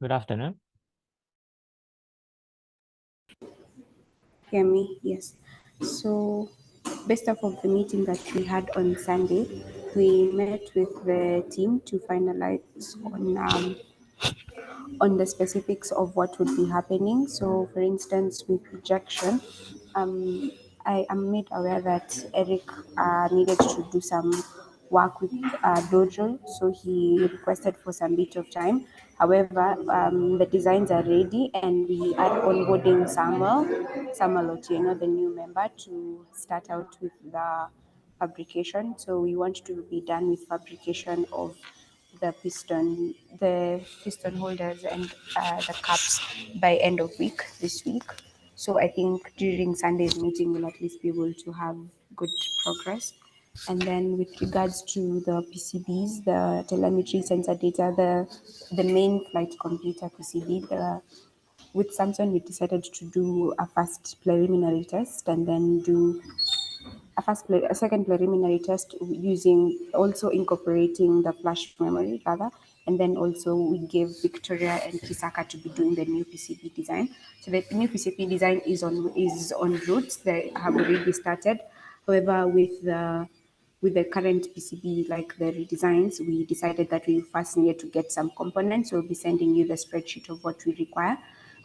Good afternoon. Hear me? Yes. So, based off of the meeting that we had on Sunday, we met with the team to finalize on the specifics of what would be happening. So, for instance, with rejection, um, I am made aware that Eric needed to do some work with Dojo, so he requested for some bit of time. However, the designs are ready, and we are onboarding Samuel Otieno, the new member, to start out with the fabrication. So we want to be done with fabrication of the piston holders and the caps by end of week this week. So I think during Sunday's meeting we'll at least be able to have good progress. And then with regards to the PCBs, the telemetry sensor data, the main flight computer PCB, with Samsung we decided to do a first preliminary test and then do a second preliminary test using also incorporating the flash memory rather, and then also we gave Victoria and Kisaka to be doing the new PCB design. So the new PCB design is on route. They have already started. However, with the current PCB, like the redesigns, we decided that we first need to get some components. So we'll be sending you the spreadsheet of what we require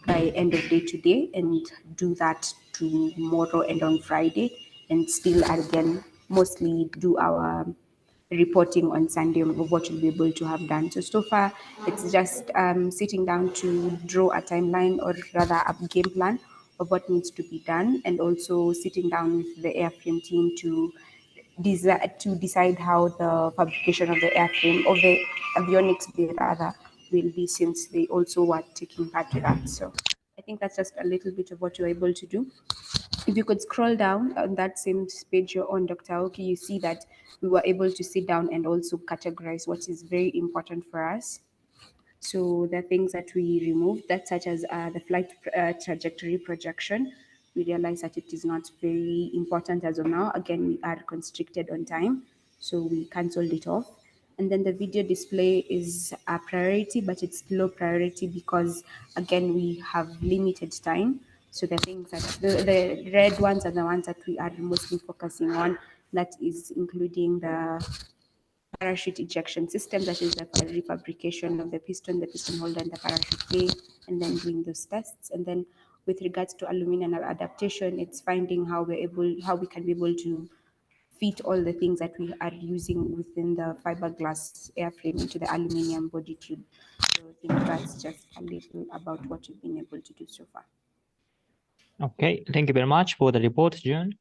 by end of day today and do that tomorrow and on Friday, and still again mostly do our reporting on Sunday of what we'll be able to have done. So far, it's just sitting down to draw a timeline, or rather a game plan of what needs to be done, and also sitting down with the airframe team to decide how the fabrication of the airframe, of the avionics bay rather, will be, since they also were taking part to that. So I think that's just a little bit of what you're able to do. If you could scroll down on that same page you're on, Dr. Aoki, you see that we were able to sit down and also categorize what is very important for us. So the things that we removed, that such as the flight trajectory projection, we realized that it is not very important as of now. Again, we are constricted on time, so we cancelled it off. And then the video display is a priority, but it's low priority because again we have limited time. So the things that the red ones are the ones that we are mostly focusing on. That is including the parachute ejection system, that is the refabrication of the piston holder, and the parachute bay, and then doing those tests. And then with regards to aluminum adaptation, it's finding how we can be able to fit all the things that we are using within the fiberglass airframe into the aluminum body tube. So I think that's just a little about what we've been able to do so far. Okay, thank you very much for the report, June.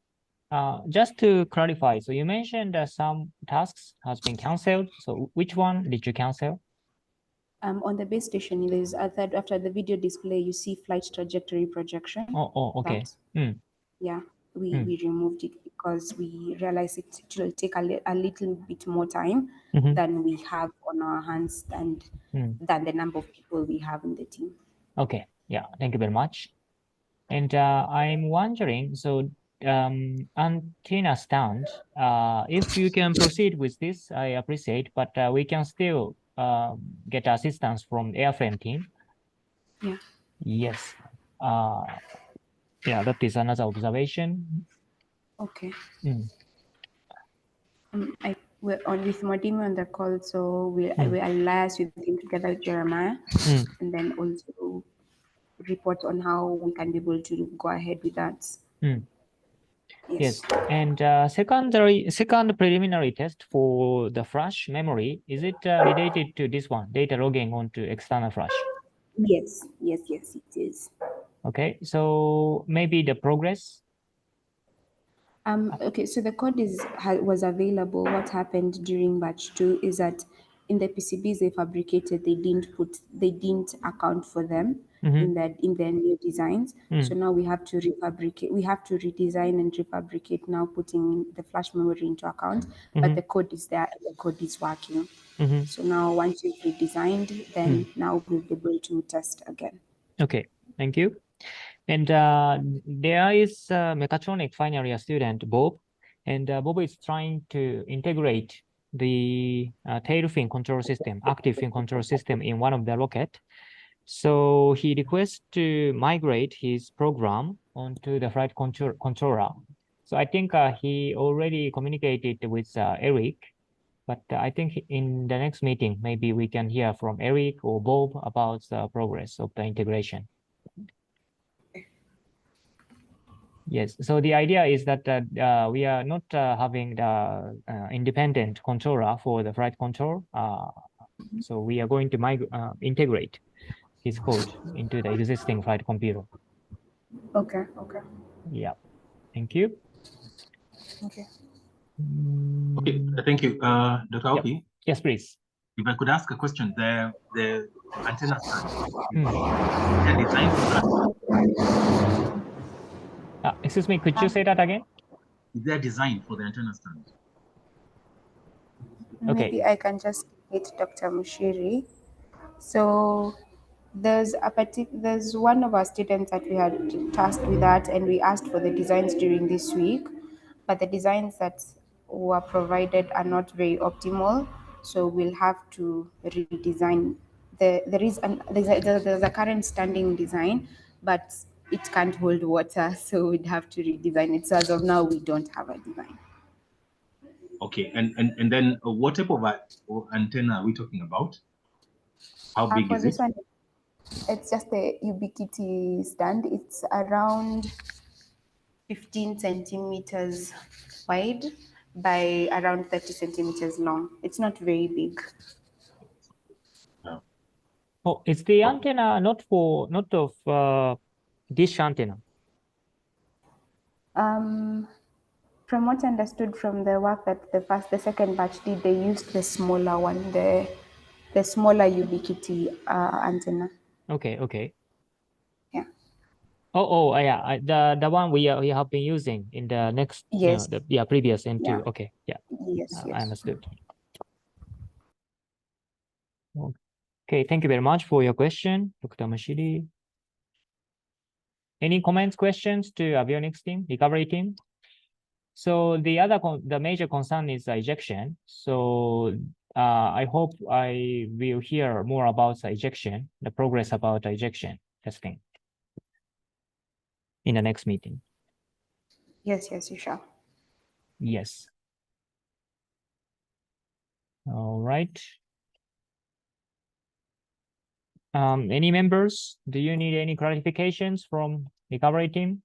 Just to clarify, so you mentioned that some tasks has been canceled. So which one did you cancel? On the base station, there's a third, after the video display, you see flight trajectory projection. Okay. Yeah, we removed it because we realized it will take a little bit more time than we have on our hands and than the number of people we have in the team. Okay, yeah, thank you very much. And I'm wondering, so antenna stand, if you can proceed with this, I appreciate, but we can still get assistance from the airframe team. Yeah. Yes. Yeah, that is another observation. Okay. Mm. We're on with Modimo on the call, so I will liaise with him together with Jeremiah, and then also report on how we can be able to go ahead with that. Yes. And second preliminary test for the flash memory, is it related to this one, data logging onto external flash? Yes, it is. Okay, so maybe the progress. Okay, so the code was available. What happened during batch 2 is that in the PCBs they fabricated, they didn't account for them in their new designs. So now we have to refabricate. We have to redesign and refabricate now, putting the flash memory into account. But the code is there. The code is working. So now once you've redesigned, then now we'll be able to test again. Okay, thank you. And there is a mechatronic final year student, Bob, and Bob is trying to integrate the tail fin control system, active fin control system in one of the rocket. So he requests to migrate his program onto the flight controller. So I think he already communicated with Eric, but I think in the next meeting, maybe we can hear from Eric or Bob about the progress of the integration. Yes, so the idea is that we are not having the independent controller for the flight control. So we are going to integrate his code into the existing flight computer. Okay, okay. Yeah, thank you. Okay. Okay, thank you. Dr. Yep. Aoki, Yes, please. if I could ask a question, the antenna stand, Hmm. is there a design for that? Excuse me, could you say that again? Is there a design for the antenna stand? Okay. Maybe I can just get Dr. Mushiri. So there's one of our students that we had tasked with that, and we asked for the designs during this week, but the designs that were provided are not very optimal. So we'll have to redesign. There's a current standing design, but it can't hold water, so we'd have to redesign it. So as of now, we don't have a design. Okay, and then what type of antenna are we talking about? How big For is this it? one, it's just a ubiquity stand. It's around 15 centimeters wide by around 30 centimeters long. It's not very big. Oh, it's the antenna not of dish antenna. From what I understood from the work that the second batch did, they used the smaller one, the smaller ubiquity antenna. Okay, okay. Yeah. Yeah. The one we have been using in the next, Yes. the previous N2. Yeah. Okay, yeah. Yes. I Yes. understood. Okay, thank you very much for your question, Dr. Mashiri. Any comments, questions to avionics team, recovery team? So the major concern is ejection. So I hope I will hear more about the ejection, the progress about the ejection testing in the next meeting. Yes. Yes. You shall. Yes. All right. Any members? Do you need any clarifications from recovery team?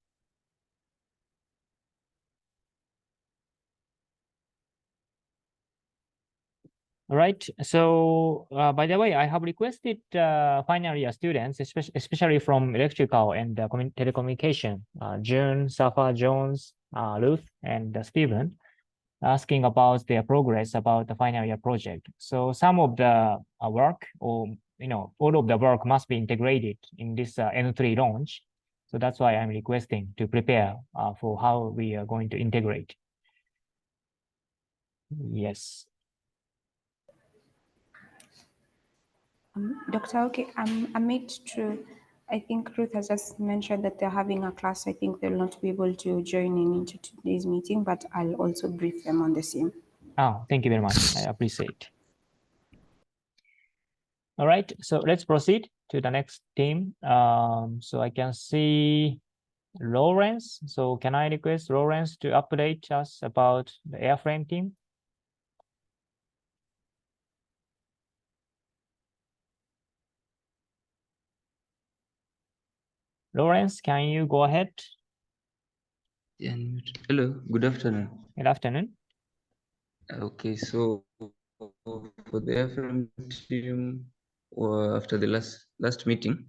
All right. So, by the way, I have requested final year students, especially from electrical and telecommunication, June, Safa, Jones, Ruth, and Stephen, asking about their progress about the final year project. So some of the work, or all of the work must be integrated in this N3 launch. So that's why I'm requesting to prepare for how we are going to integrate. Yes. Dr. Okay, I'm made true. I think Ruth has just mentioned that they're having a class. I think they'll not be able to join in into today's meeting, but I'll also brief them on the same. Oh, thank you very much. I appreciate. All right, so let's proceed to the next team. So I can see Lawrence. So can I request Lawrence to update us about the airframe team? Lawrence, can you go ahead? Yeah, hello, good afternoon. Good afternoon. Okay, so for the airframe team, after the last meeting,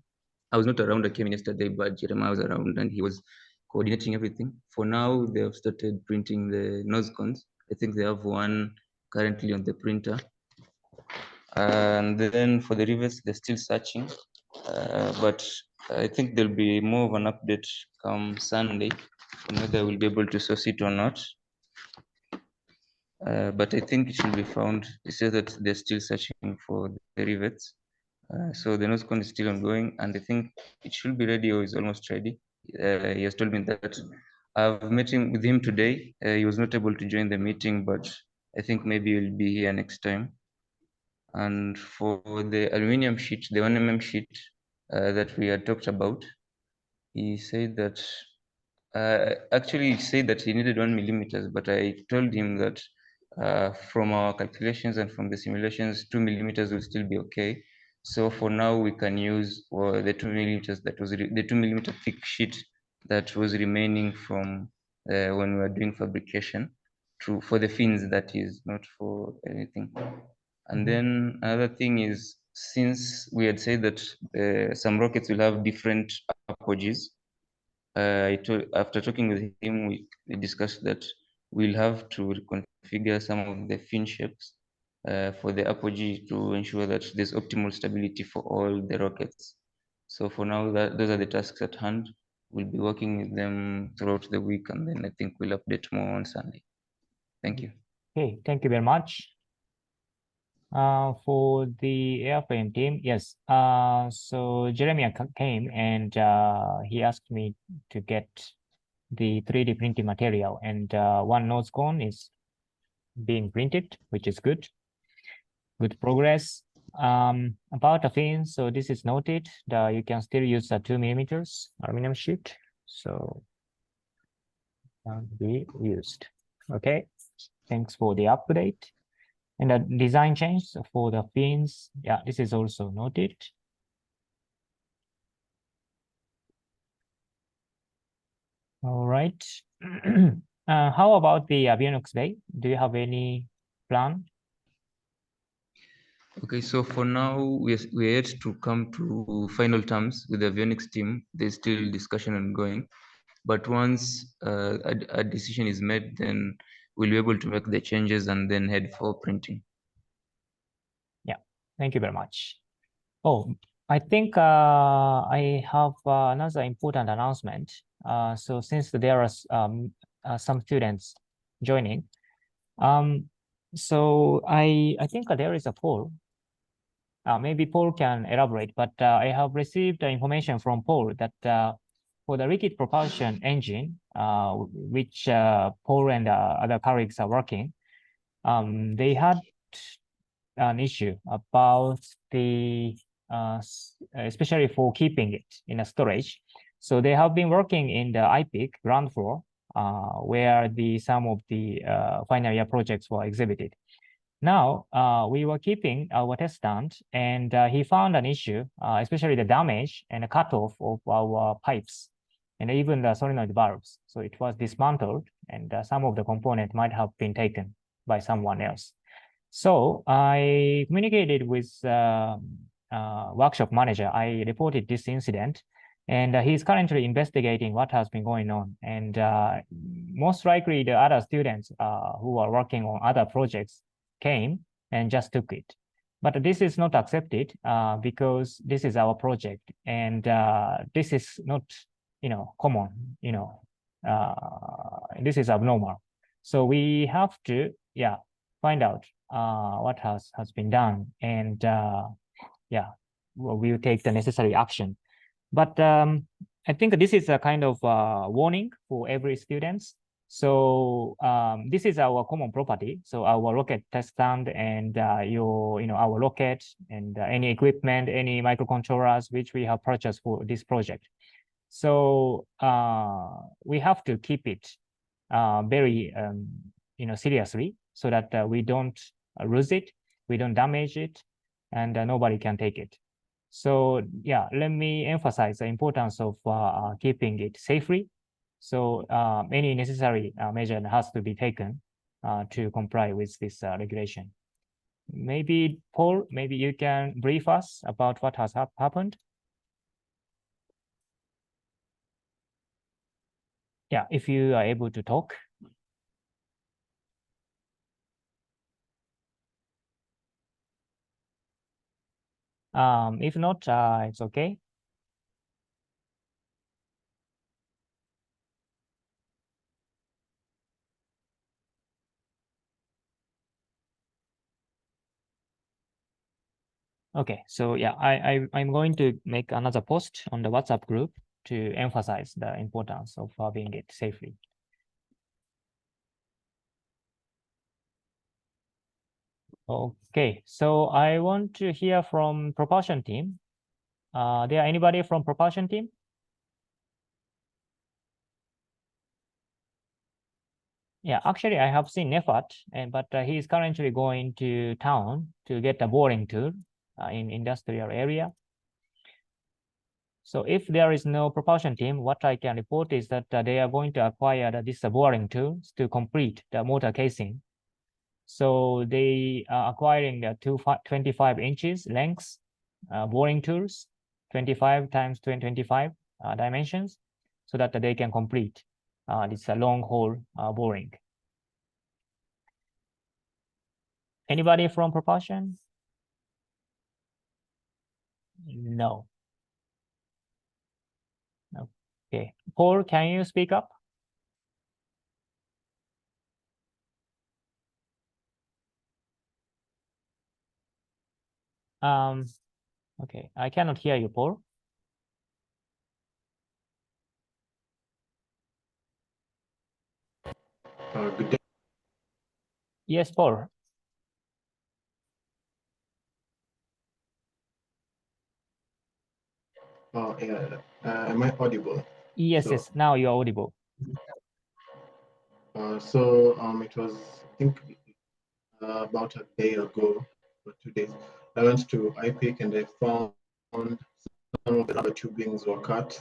I was not around. I came in yesterday, but Jeremiah was around and he was coordinating everything. For now, they have started printing the nose cones. I think they have one currently on the printer. And then for the rivets, they're still searching. But I think there'll be more of an update come Sunday on whether we'll be able to source it or not. But I think it should be found. It says that they're still searching for the rivets. So the nose cone is still ongoing, and I think it should be ready or is almost ready. He has told me that I've met him with him today. He was not able to join the meeting, but I think maybe he'll be here next time. And for the aluminium sheet, the 1 mm sheet, that we had talked about. He said that actually he said that he needed 1 millimeters, but I told him that from our calculations and from the simulations, 2 millimeters will still be okay. So for now, we can use the 2 millimeters that was the 2 millimeter thick sheet that was remaining from when we were doing fabrication for the fins, that is, not for anything. And then another thing is, since we had said that some rockets will have different apogees, after talking with him, we discussed that we'll have to configure some of the fin shapes for the apogee to ensure that there's optimal stability for all the rockets. So for now, those are the tasks at hand. We'll be working with them throughout the week, and then I think we'll update more on Sunday. Thank you. Okay, thank you very much. For the airframe team, yes. So Jeremiah came and he asked me to get the 3D printing material, and one nose cone is being printed, which is good. Good progress. About the fin, so this is noted that you can still use a 2 millimeters aluminum sheet, so can be used. Okay, thanks for the update. And the design change for the fins, yeah, this is also noted. All right. How about the avionics bay? Do you have any plan? Okay, so for now, we're yet to come to final terms with the avionics team. There's still discussion ongoing. But once a decision is made, then we'll be able to make the changes and then head for printing. Yeah, thank you very much. Oh, I think I have another important announcement. So since there are some students joining, so I think there is a poll. Maybe Paul can elaborate, but I have received information from Paul that for the liquid propulsion engine, which Paul and other colleagues are working, they had an issue about the, especially for keeping it in a storage. So they have been working in the IPIC ground floor, where some of the final year projects were exhibited. Now, we were keeping our test stand, and he found an issue, especially the damage and the cutoff of our pipes and even the solenoid valves. So it was dismantled, and some of the component might have been taken by someone else. So I communicated with workshop manager. I reported this incident, and he's currently investigating what has been going on. And most likely the other students who are working on other projects came and just took it. But this is not accepted because this is our project, and this is not, common. This is abnormal. So we have to, find out what has been done, and we'll take the necessary action. But I think this is a kind of warning for every students. So this is our common property. So our rocket test stand and our rocket and any equipment, any microcontrollers which we have purchased for this project. So we have to keep it very seriously, so that we don't lose it, we don't damage it, and nobody can take it. So yeah, let me emphasize the importance of keeping it safely. So any necessary measure has to be taken to comply with this regulation. Maybe Paul, maybe you can brief us about what has happened. Yeah, if you are able to talk. If not, it's okay. Okay, so yeah, I'm going to make another post on the WhatsApp group to emphasize the importance of having it safely. Okay, so I want to hear from propulsion team. There anybody from propulsion team? Yeah, actually, I have seen Nefat, but he is currently going to town to get a boring tour in industrial area. So if there is no propulsion team, what I can report is that they are going to acquire this boring tools to complete the motor casing. So they are acquiring the 25 inches lengths boring tools, 25 times 25 dimensions, so that they can complete this long hole boring. Anybody from propulsion? No. Okay. Paul, can you speak up? Okay, I cannot hear you, Paul. Good day. Yes, Paul. Yeah. Am I audible? Yes, yes. Now you're audible. It was, I think, about a day ago or 2 days. I went to IPIC and I found some of the rubber tubings were cut.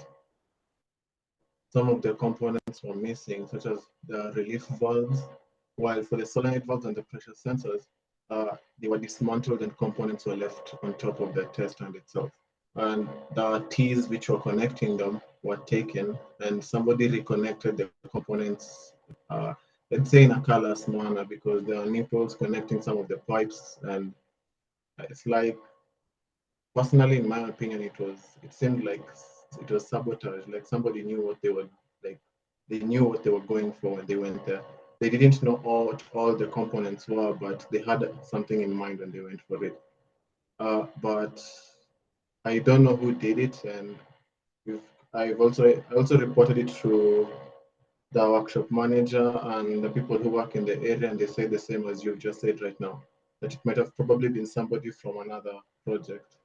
Some of the components were missing, such as the relief valves, while for the solenoid valves and the pressure sensors, they were dismantled and components were left on top of the test stand itself. And the T's which were connecting them were taken, and somebody reconnected the components, let's say in a careless manner, because there are nipples connecting some of the pipes, and it's like, personally, in my opinion, it seemed like it was sabotage. Like somebody knew what they were like. They knew what they were going for when they went there. They didn't know all the components were, but they had something in mind when they went for it. But I don't know who did it, and I also reported it to the workshop manager and the people who work in the area, and they say the same as you've just said right now, that it might have probably been somebody from another project.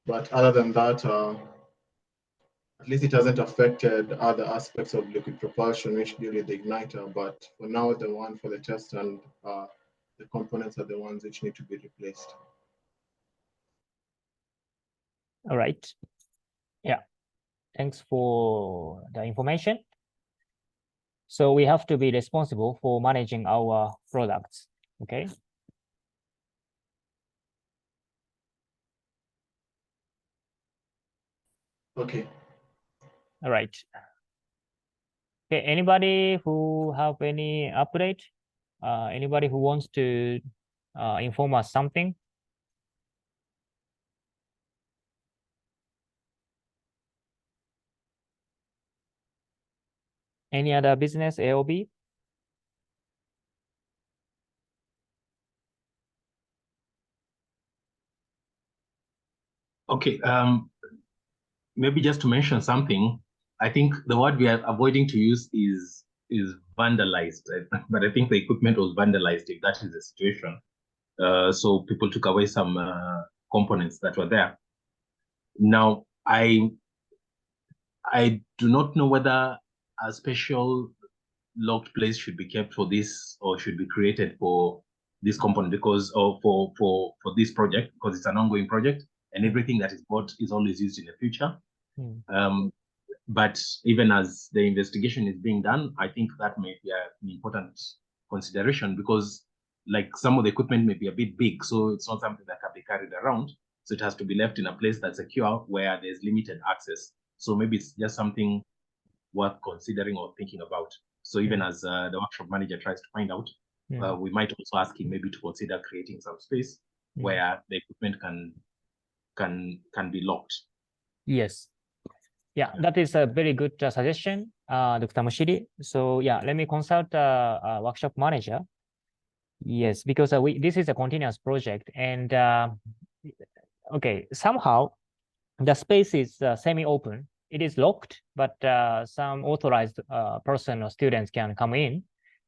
But other than that, at least it hasn't affected other aspects of liquid propulsion, which deal with the igniter. But for now, the one for the test and the components are the ones which need to be replaced. All right. Yeah. Thanks for the information. So we have to be responsible for managing our products. Okay. Okay. All right. Okay. Anybody who have any update? Anybody who wants to inform us something? Any other business, AOB? Okay, maybe just to mention something, I think the word we are avoiding to use is vandalized, but I think the equipment was vandalized, if that is the situation. So people took away some components that were there. Now, I do not know whether a special locked place should be kept for this or should be created for this component because for this project, because it's an ongoing project and everything that is bought is always used in the future. But even as the investigation is being done, I think that may be an important consideration because like some of the equipment may be a bit big, so it's not something that can be carried around. So it has to be left in a place that's secure where there's limited access. So maybe it's just something worth considering or thinking about. So even as the workshop manager tries to find out, we might also ask him maybe to consider creating some space where the equipment can be locked. Yes. Yeah, that is a very good suggestion, Dr. Mushiri. So yeah, let me consult workshop manager. Yes, because this is a continuous project, and okay, somehow the space is semi-open. It is locked, but some authorized person or students can come in.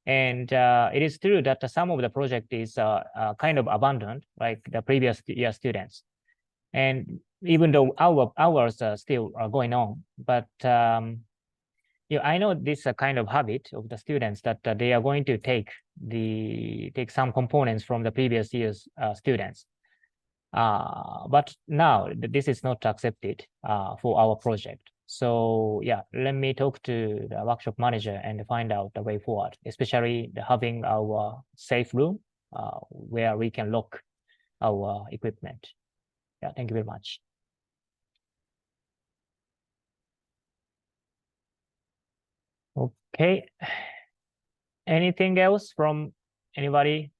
And it is true that some of the project is kind of abandoned, like the previous year students. And even though our hours are still going on, but I know this is a kind of habit of the students that they are going to take some components from the previous year's students. But now this is not accepted for our project. So yeah, let me talk to the workshop manager and find out the way forward, especially having our safe room where we can lock our equipment. Yeah, thank you very much. Okay. Anything else from anybody?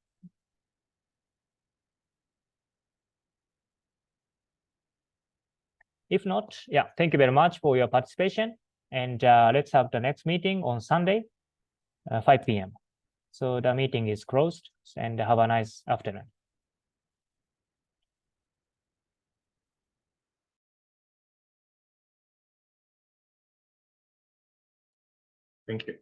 If not, yeah, thank you very much for your participation. And let's have the next meeting on Sunday, 5 p.m. So the meeting is closed, and have a nice afternoon. Thank you.